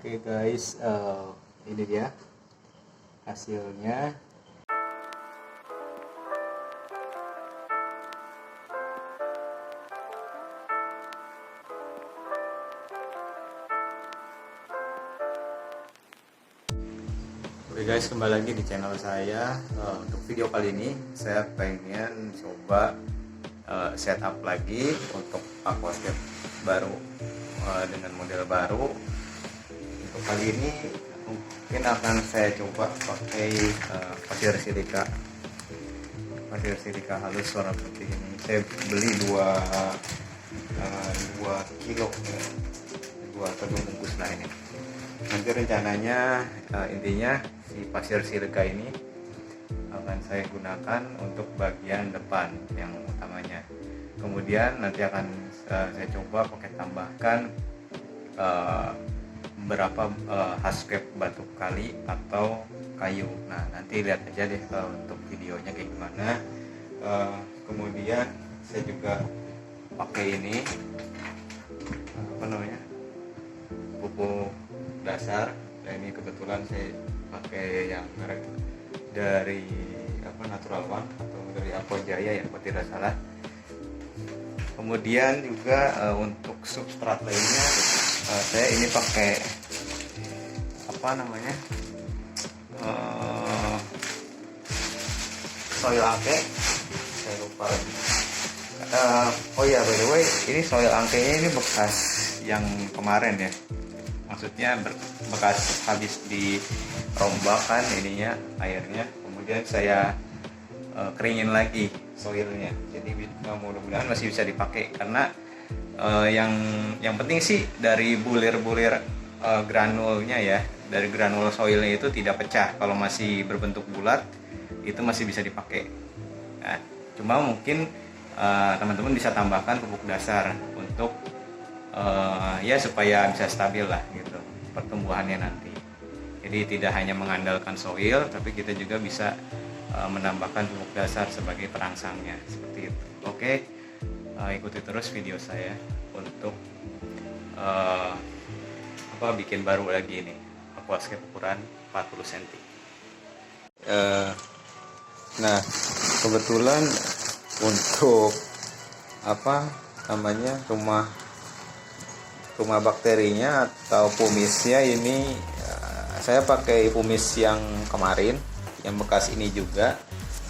Oke guys, ini dia hasilnya. Oke guys, kembali lagi di channel saya. Untuk video kali ini saya pengen coba setup lagi untuk aquascape baru dengan model baru. Untuk kali ini mungkin akan saya coba pakai pasir silika halus warna putih ini. Saya beli 2 kilo, 2 atau 2 bungkus lah ini. Nanti rencananya intinya si pasir silika ini akan saya gunakan untuk bagian depan yang utamanya. Kemudian nanti akan saya coba pakai tambahkan beberapa hardscape batu kali atau kayu. Nah, nanti lihat aja deh untuk videonya kayak gimana. Kemudian saya juga pakai ini pupuk dasar. Nah, ini kebetulan saya pakai yang merek dari Natural One atau dari Aqua Jaya ya, kalau tidak salah. Kemudian juga untuk substrat lainnya saya ini pakai soil angke. Saya lupa lagi. Oh ya, by the way, ini soil angkenya ini bekas yang kemarin ya. Maksudnya bekas habis dirombakan ininya, airnya. Kemudian saya keringin lagi soilnya. Jadi mudah-mudahan masih bisa dipakai karena yang penting sih dari bulir-bulir granulnya ya, dari granul soilnya itu tidak pecah. Kalau masih berbentuk bulat itu masih bisa dipakai. Nah, cuma mungkin teman-teman bisa tambahkan pupuk dasar untuk ya supaya bisa stabil lah gitu pertumbuhannya nanti. Jadi tidak hanya mengandalkan soil, tapi kita juga bisa menambahkan pupuk dasar sebagai perangsangnya seperti itu. Oke, ikuti terus video saya untuk bikin baru lagi ini aquascape ukuran 40 cm. Nah, kebetulan untuk rumah bakterinya atau pumisnya ini saya pakai pumis yang kemarin, yang bekas ini juga.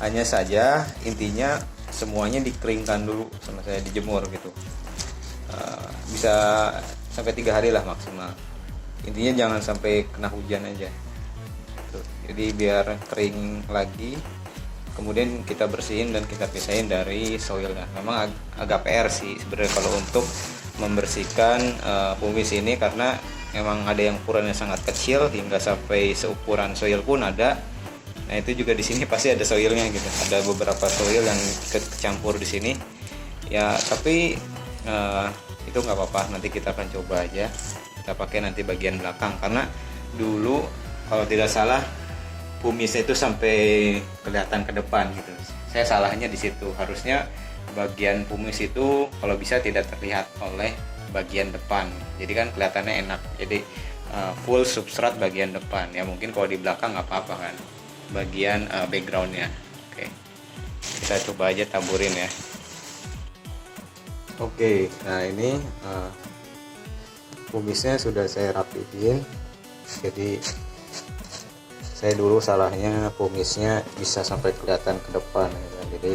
Hanya saja intinya semuanya dikeringkan dulu sama saya, dijemur gitu. Bisa sampai 3 hari lah maksimal. Intinya jangan sampai kena hujan aja. Jadi biar kering lagi, kemudian kita bersihin dan kita pisahin dari soilnya. Memang agak PR sih sebenarnya kalau untuk membersihkan pumis ini, karena memang ada yang ukurannya sangat kecil hingga sampai seukuran soil pun ada. Nah, itu juga di sini pasti ada soilnya gitu. Ada beberapa soil yang kecampur di sini. Ya, tapi itu nggak apa-apa. Nanti kita akan coba aja. Kita pakai nanti bagian belakang, karena dulu kalau tidak salah pumisnya itu sampai kelihatan ke depan gitu. Saya salahnya di situ. Harusnya bagian pumis itu kalau bisa tidak terlihat oleh bagian depan. Jadi kan kelihatannya enak. Jadi full substrat bagian depan. Ya mungkin kalau di belakang nggak apa-apa kan. Bagian backgroundnya. Oke. Kita coba aja taburin ya. Oke, nah ini pumisnya sudah saya rapihin. Jadi saya dulu salahnya pumisnya bisa sampai kelihatan ke depan ya. Jadi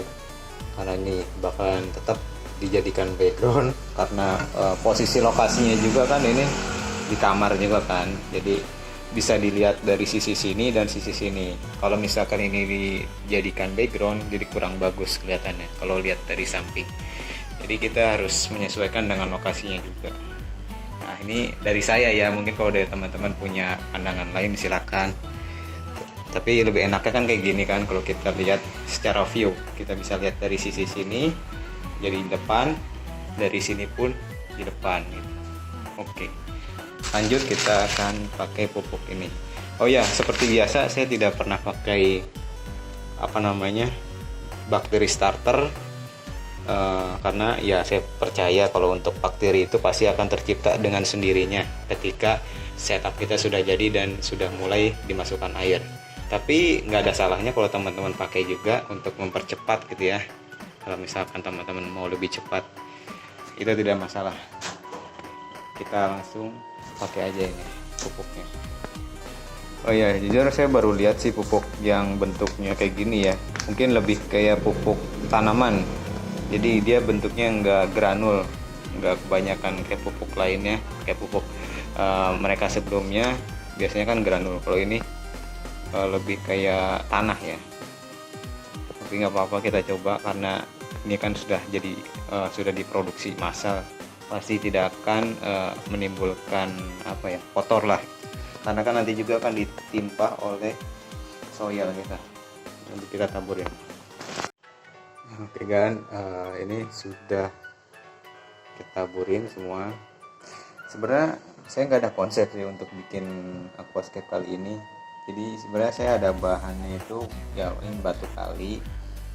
karena ini bahkan tetap dijadikan background karena posisi lokasinya juga kan ini di kamar juga kan. Jadi bisa dilihat dari sisi sini dan sisi sini. Kalau misalkan ini dijadikan background jadi kurang bagus kelihatannya kalau lihat dari samping. Jadi kita harus menyesuaikan dengan lokasinya juga. Nah, ini dari saya ya, mungkin kalau dari teman-teman punya pandangan lain silakan. Tapi lebih enaknya kan kayak gini kan, kalau kita lihat secara view, kita bisa lihat dari sisi sini jadi depan, dari sini pun di depan gitu. Oke, lanjut kita akan pakai pupuk ini. Oh ya, seperti biasa saya tidak pernah pakai bakteri starter karena ya saya percaya kalau untuk bakteri itu pasti akan tercipta dengan sendirinya ketika setup kita sudah jadi dan sudah mulai dimasukkan air. Tapi nggak ada salahnya kalau teman-teman pakai juga untuk mempercepat gitu ya. Kalau misalkan teman-teman mau lebih cepat, itu tidak masalah. Kita langsung pakai aja ini pupuknya. Oh ya, jujur saya baru lihat sih pupuk yang bentuknya kayak gini ya. Mungkin lebih kayak pupuk tanaman. Jadi dia bentuknya nggak granul, nggak kebanyakan kayak pupuk lainnya, kayak pupuk mereka sebelumnya biasanya kan granul. Kalau ini lebih kayak tanah ya. Tapi nggak apa-apa, kita coba karena ini kan sudah jadi sudah diproduksi massal, pasti tidak akan menimbulkan apa ya, kotor lah, karena kan nanti juga akan ditimpa oleh soil kita. Nanti kita taburin. Oke kan, ini sudah kita taburin semua. Sebenarnya saya nggak ada konsep sih untuk bikin aquascape kali ini. Jadi sebenarnya saya ada bahannya itu ya ini batu kali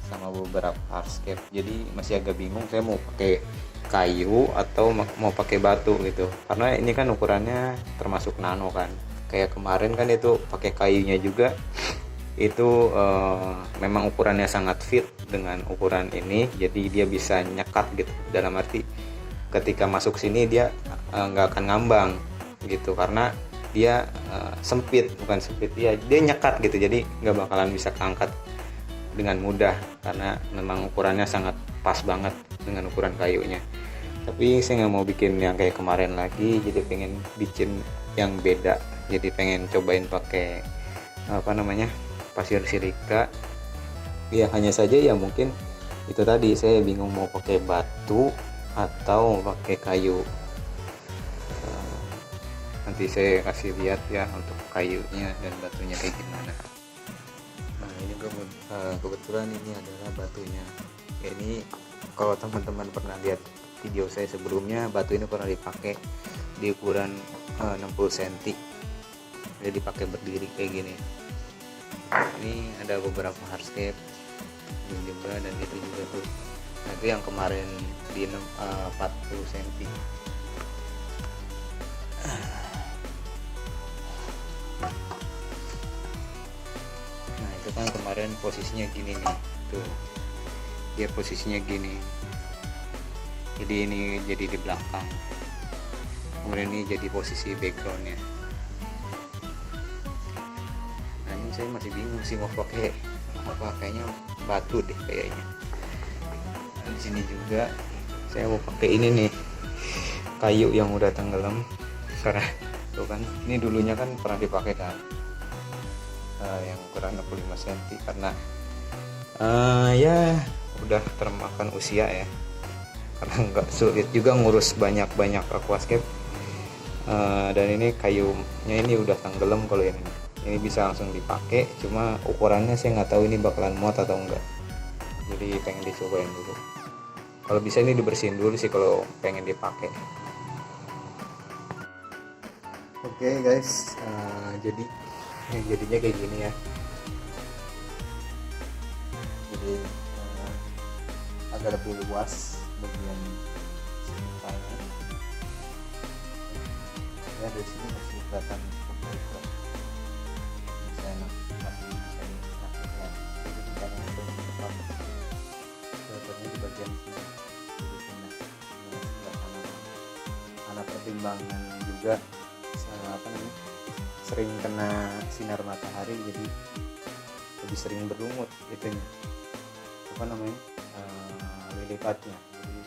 sama beberapa hardscape. Jadi masih agak bingung saya mau pakai kayu atau mau pakai batu gitu. Karena ini kan ukurannya termasuk nano kan. Kayak kemarin kan itu pakai kayunya juga. Itu memang ukurannya sangat fit dengan ukuran ini. Jadi dia bisa nyekat gitu. Dalam arti ketika masuk sini dia nggak akan ngambang gitu, karena dia sempit, bukan sempit, dia nyekat gitu, jadi nggak bakalan bisa keangkat dengan mudah karena memang ukurannya sangat pas banget dengan ukuran kayunya. Tapi saya nggak mau bikin yang kayak kemarin lagi, jadi pengen bikin yang beda. Jadi pengen cobain pakai apa namanya, pasir silika. Ya hanya saja ya mungkin itu tadi saya bingung mau pakai batu atau pakai kayu. Nanti saya kasih lihat ya untuk kayunya dan batunya kayak gimana. Nah ini kebetulan ini adalah batunya. Ya, ini kalau teman-teman pernah lihat video saya sebelumnya, batu ini pernah dipakai di ukuran 60 cm. Jadi dipakai berdiri kayak gini. Ini ada beberapa hardscape ini juga, dan itu juga tuh. Nah itu yang kemarin di 40 cm. Nah itu kan kemarin posisinya gini nih, tuh dia posisinya gini, jadi ini jadi di belakang, kemudian ini jadi posisi backgroundnya. Nah ini saya masih bingung sih mau pakai apa, kayaknya batu deh kayaknya. Nah, di sini juga saya mau pakai ini nih, kayu yang udah tenggelam, karena tuh kan ini dulunya kan pernah dipakai kan, yang ukuran 65 cm, karena ya udah termakan usia ya, karena nggak sulit juga ngurus banyak aquascape. Dan ini kayunya ini udah tenggelam. Kalau yang ini bisa langsung dipakai, cuma ukurannya saya nggak tahu ini bakalan muat atau enggak, jadi pengen dicobain dulu. Kalau bisa ini dibersihin dulu sih kalau pengen dipakai. Oke guys, jadi jadinya kayak gini ya. Jadi agak lebih luas bagian ceritanya. Ya dari sini masih kelihatan cukup masih bisa dilakukan. Jadi kita mencoba tempat filternya di bagian sini. Jadi sini sebelah kanan. Ada pertimbangan juga apa namanya, sering kena sinar matahari, jadi lebih sering berlumut itunya, apa namanya, lilipatnya. Jadi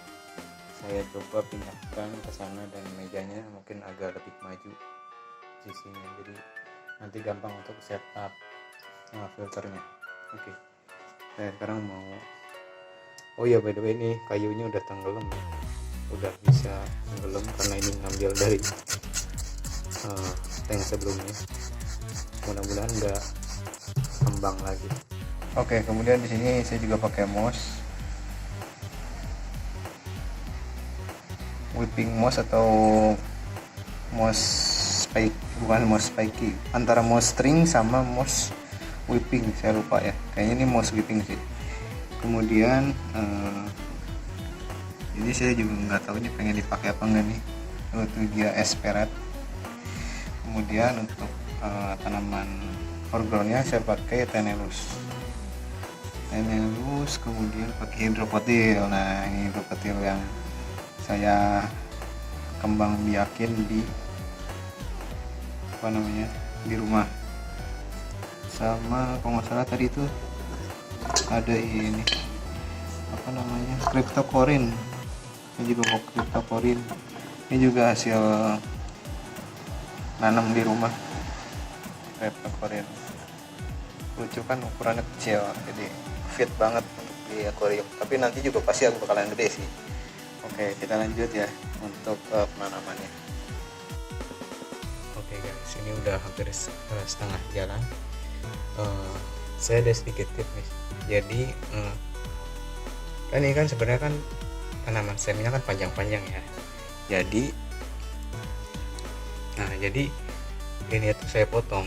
saya coba pindahkan ke sana dan mejanya mungkin agak lebih maju sisinya, jadi nanti gampang untuk setup filternya. Oke. Saya sekarang mau, oh ya by the way ini kayunya udah tenggelam ya, udah bisa tenggelam karena ini ngambil dari tank sebelumnya. Mudah-mudahan nggak kembang lagi. Oke, kemudian di sini saya juga pakai moss, whipping moss atau moss spike, bukan moss spiky, antara moss string sama moss whipping, saya lupa ya, kayaknya ini moss whipping sih. Kemudian ini saya juga nggak tahu ini pengen dipakai apa enggak nih, itu dia Esperat. Kemudian untuk tanaman foregroundnya saya pakai Tenellus, kemudian pakai hidropotil. Nah, ini hidropotil yang saya kembang biakin di di rumah. Sama kalau nggak salah tadi itu ada ini cryptocorin. Ini juga mau cryptocorin. Ini juga hasil nanam di rumah. Cryptocorin lucu kan, ukurannya kecil, jadi fit banget untuk di akuarium, tapi nanti juga pasti aku bakalan gede sih. Oke, kita lanjut ya untuk penanamannya. Oke guys, ini udah hampir setengah jalan. Saya ada sedikit tips nih. Jadi kan ini kan sebenarnya kan tanaman stemnya kan panjang-panjang ya. Jadi ini tuh saya potong.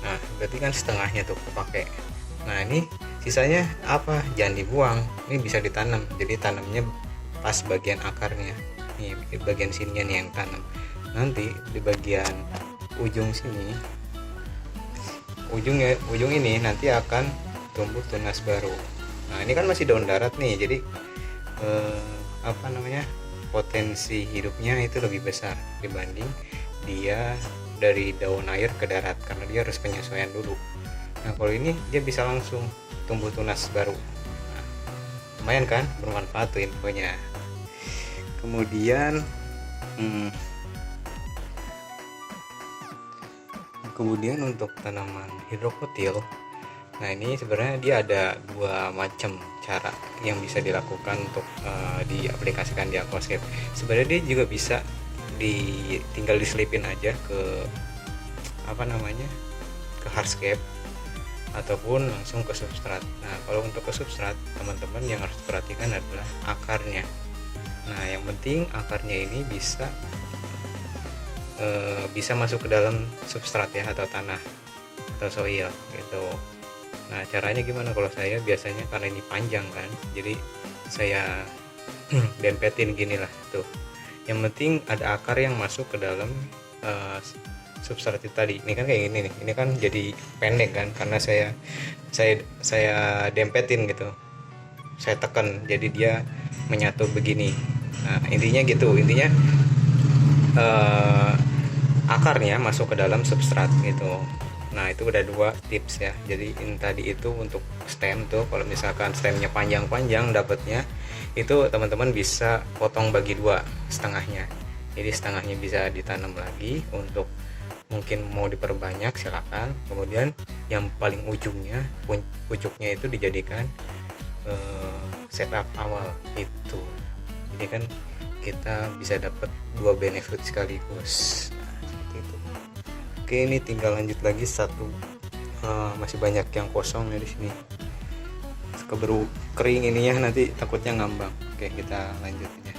Nah, berarti kan setengahnya tuh kepake. Nah, ini sisanya apa? Jangan dibuang. Ini bisa ditanam. Jadi tanamnya pas bagian akarnya. Nih, bagian sininya nih yang tanam. Nanti di bagian ujung sini, ujung ini nanti akan tumbuh tunas baru. Nah, ini kan masih daun darat nih. Jadi potensi hidupnya itu lebih besar dibanding dia dari daun air ke darat, karena dia harus penyesuaian dulu. Nah, kalau ini dia bisa langsung tumbuh tunas baru. Nah, lumayan kan, bermanfaat tuh infonya. Kemudian untuk tanaman hidropotil, nah ini sebenarnya dia ada dua macam cara yang bisa dilakukan untuk diaplikasikan di aquascape. Sebenarnya dia juga bisa tinggal diselipin aja ke ke hardscape ataupun langsung ke substrat. Nah, kalau untuk ke substrat, teman-teman yang harus perhatikan adalah akarnya. Nah, yang penting akarnya ini bisa masuk ke dalam substrat ya, atau tanah atau soil gitu. Nah, caranya gimana? Kalau saya biasanya, karena ini panjang kan, jadi saya dempetin gini lah tuh. Yang penting ada akar yang masuk ke dalam substrat itu tadi. Ini kan kayak gini nih. Ini kan jadi pendek kan, karena saya dempetin gitu. Saya tekan, jadi dia menyatu begini. Nah, intinya gitu. Intinya akarnya masuk ke dalam substrat gitu. Nah, itu udah dua tips ya. Jadi ini tadi itu untuk stem tuh, kalau misalkan stemnya panjang-panjang dapatnya, itu teman-teman bisa potong bagi dua setengahnya. Jadi setengahnya bisa ditanam lagi untuk mungkin mau diperbanyak, silakan. Kemudian yang paling ujungnya, pucuknya itu dijadikan setup awal itu. Jadi kan kita bisa dapat dua benefit sekaligus. Nah, seperti itu. Oke, ini tinggal lanjut lagi satu. Masih banyak yang kosong ya di sini. Keburu kering ininya, nanti takutnya ngambang. Oke, kita lanjut ya.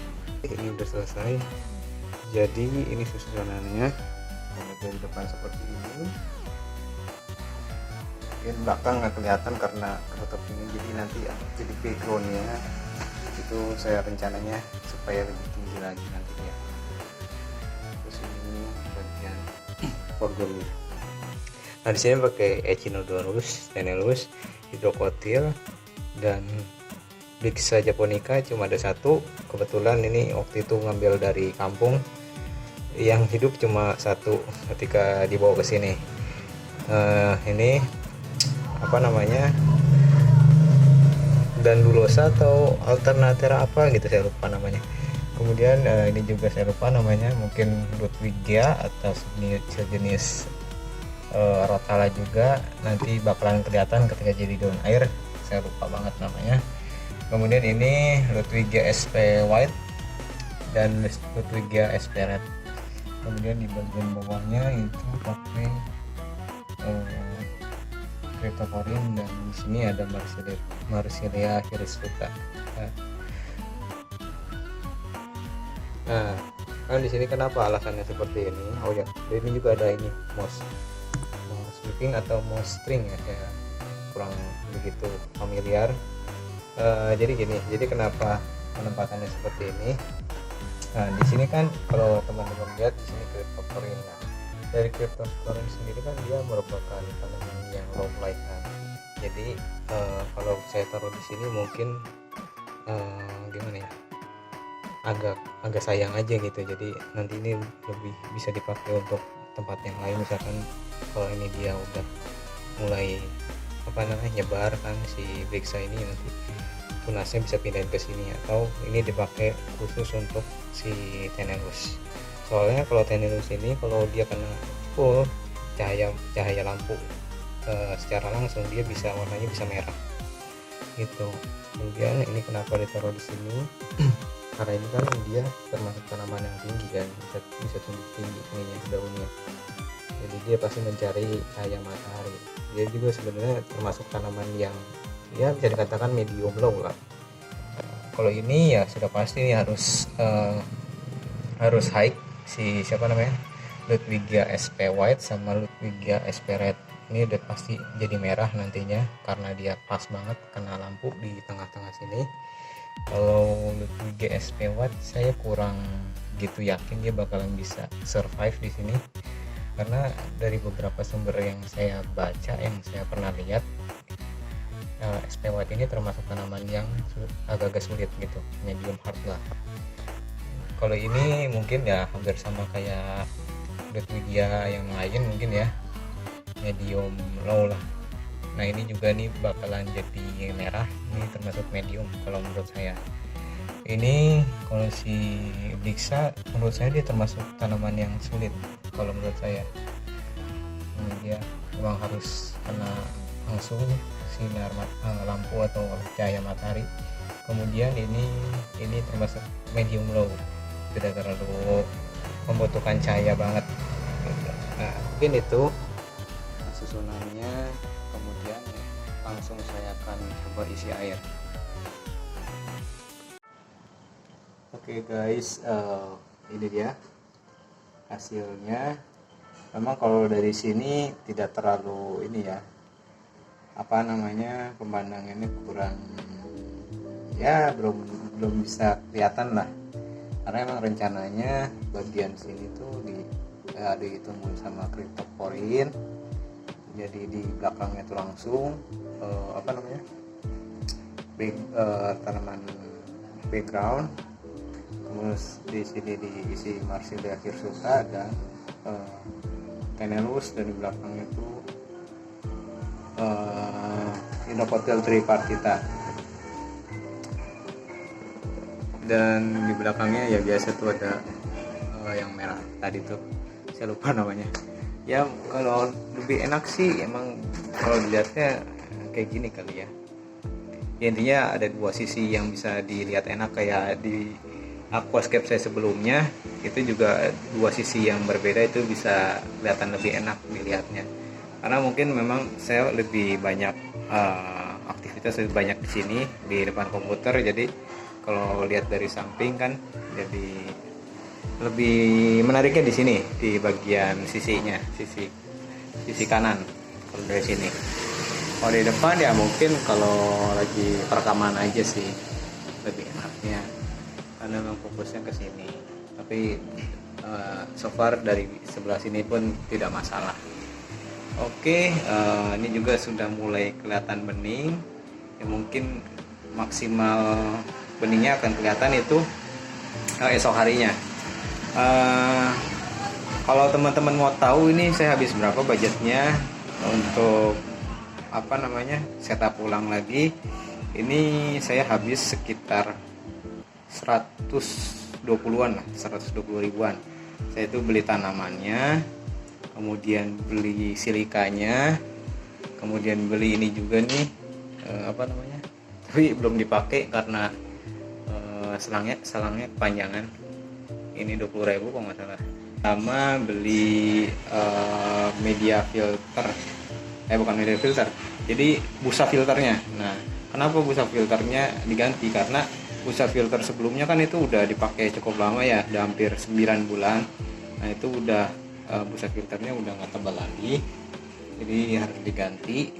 Ini udah selesai. Jadi ini susunannya dari depan seperti ini. Mungkin belakang nggak kelihatan karena ketutup ini, jadi nanti jadi backgroundnya itu saya rencananya supaya lebih tinggi lagi nantinya. Terus ini bagian foreground. Nah, di sini pakai Echinodorus, Tenellus, hidrokotil, dan Blixa japonica cuma ada satu. Kebetulan ini waktu itu ngambil dari kampung, yang hidup cuma satu ketika dibawa ke sini. Ini Dandulosa atau Alternatera apa gitu, saya lupa namanya. Kemudian ini juga saya lupa namanya, mungkin Ludwigia atau sejenis Rotala juga, nanti bakalan kelihatan ketika jadi daun air, saya lupa banget namanya. Kemudian ini Ludwigia sp white dan Ludwigia sp red. Kemudian di bagian bawahnya itu pakai cryptocorin, dan di sini ada Marsilea hirsuta. Nah, kan di sini kenapa alasannya seperti ini? Oh ya, ini juga ada ini moss sweeping atau moss string ya, saya kurang begitu familiar. Jadi gini, jadi kenapa penempatannya seperti ini? Nah, di sini kan kalau teman-teman lihat di sini cryptocorin. Nah, dari cryptocurrency sendiri kan dia merupakan tanaman yang low light kan. Jadi kalau saya taruh di sini mungkin gimana ya, agak sayang aja gitu. Jadi nanti ini lebih bisa dipakai untuk tempat yang lain, misalkan kalau ini dia udah mulai nyebar kan si Brixa ini, nanti tunasnya bisa pindahin ke sini, atau ini dipakai khusus untuk si Tenellus. Soalnya kalau Tenellus ini kalau dia kena full cahaya lampu secara langsung, dia bisa warnanya bisa merah gitu. Kemudian ini kenapa ditaruh di sini karena ini kan dia termasuk tanaman yang tinggi kan, bisa tumbuh tinggi ininya daunnya, jadi dia pasti mencari cahaya matahari. Dia juga sebenarnya termasuk tanaman yang ya bisa dikatakan medium low lah. Kalau ini ya sudah pasti nih harus high, si siapa namanya, Ludwigia SP White sama Ludwigia SP Red. Ini udah pasti jadi merah nantinya karena dia pas banget kena lampu di tengah-tengah sini. Kalau Ludwigia SP White saya kurang gitu yakin dia bakalan bisa survive di sini, karena dari beberapa sumber yang saya baca, yang saya pernah lihat, SP White ini termasuk tanaman yang agak-agak sulit gitu, medium hard lah. Kalau ini mungkin ya hampir sama kayak Ludwigia yang lain mungkin ya, medium low lah. Nah ini juga nih bakalan jadi merah, ini termasuk medium kalau menurut saya. Ini kalau si Brixa menurut saya dia termasuk tanaman yang sulit kalau menurut saya. Dia memang harus kena langsung sinar lampu atau cahaya matahari. Kemudian ini termasuk medium low, tidak terlalu membutuhkan cahaya banget. Nah mungkin itu susunannya. Kemudian langsung saya akan coba isi air. Oke guys, ini dia hasilnya. Memang kalau dari sini tidak terlalu ini ya, pemandangannya kurang ya, belum bisa kelihatan lah, karena emang rencananya bagian sini tuh ditumbuhin sama cryptocorin. Jadi di belakangnya itu langsung tanaman background. Terus di sini diisi Marsilia hirsuta dan Tenellus, dan di belakangnya itu Inocotyl tripartita. Dan di belakangnya ya biasa tuh ada yang merah tadi tuh, saya lupa namanya. Ya kalau lebih enak sih emang kalau dilihatnya kayak gini kali ya. Ya intinya ada dua sisi yang bisa dilihat enak, kayak di aquascape saya sebelumnya itu juga dua sisi yang berbeda, itu bisa kelihatan lebih enak dilihatnya. Karena mungkin memang saya lebih banyak aktivitas lebih banyak di sini di depan komputer, jadi kalau lihat dari samping kan jadi lebih menariknya di sini, di bagian sisinya, sisi kanan kalau dari sini. Kalau di depan ya mungkin kalau lagi perekaman aja sih lebih enaknya, karena memang fokusnya ke sini. Tapi so far dari sebelah sini pun tidak masalah. Oke, ini juga sudah mulai kelihatan bening. Ya mungkin maksimal beningnya akan kelihatan itu esok harinya. Kalau teman-teman mau tahu ini saya habis berapa budgetnya untuk setup ulang lagi, ini saya habis sekitar 120-an lah, 120 ribuan. Saya itu beli tanamannya, kemudian beli silikanya, kemudian beli ini juga nih tapi belum dipakai karena selangnya kepanjangan. Ini 20.000 kalau nggak salah. Sama beli media filter, bukan media filter, jadi busa filternya. Nah kenapa busa filternya diganti? Karena busa filter sebelumnya kan itu udah dipakai cukup lama ya, udah hampir 9 bulan. Nah itu udah busa filternya udah nggak tebal lagi, jadi harus diganti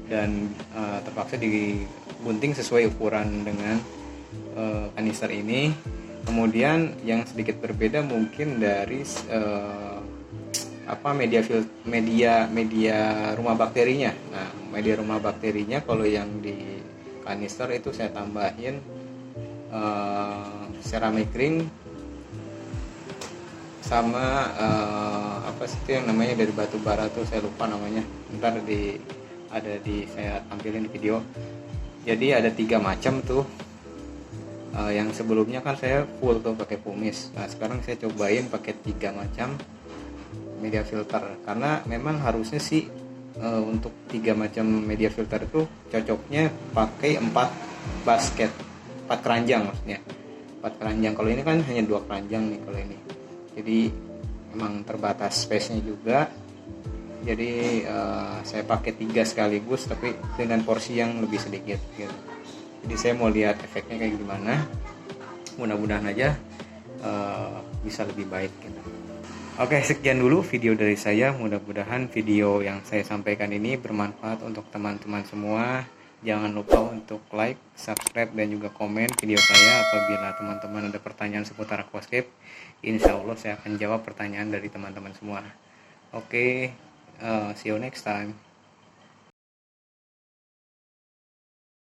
dan terpaksa digunting sesuai ukuran dengan kanister ini. Kemudian yang sedikit berbeda mungkin dari apa media rumah bakterinya. Nah, media rumah bakterinya kalau yang di kanister itu saya tambahin ceramic ring sama apa sih itu yang namanya dari batu bara tuh, saya lupa namanya, ntar saya tampilin di video. Jadi ada 3 macam tuh. Yang sebelumnya kan saya full tuh pakai pumice. Nah sekarang saya cobain pakai 3 macam media filter, karena memang harusnya sih untuk 3 macam media filter itu cocoknya pakai 4 basket, 4 keranjang maksudnya, 4 keranjang. Kalau ini kan hanya 2 keranjang nih kalau ini, jadi memang terbatas space-nya juga. Jadi saya pakai 3 sekaligus tapi dengan porsi yang lebih sedikit gitu. Jadi saya mau lihat efeknya kayak gimana, mudah-mudahan aja bisa lebih baik gitu. Oke, sekian dulu video dari saya. Mudah-mudahan video yang saya sampaikan ini bermanfaat untuk teman-teman semua. Jangan lupa untuk like, subscribe, dan juga komen video saya. Apabila teman-teman ada pertanyaan seputar aquascape, insya Allah saya akan jawab pertanyaan dari teman-teman semua. Oke, see you next time.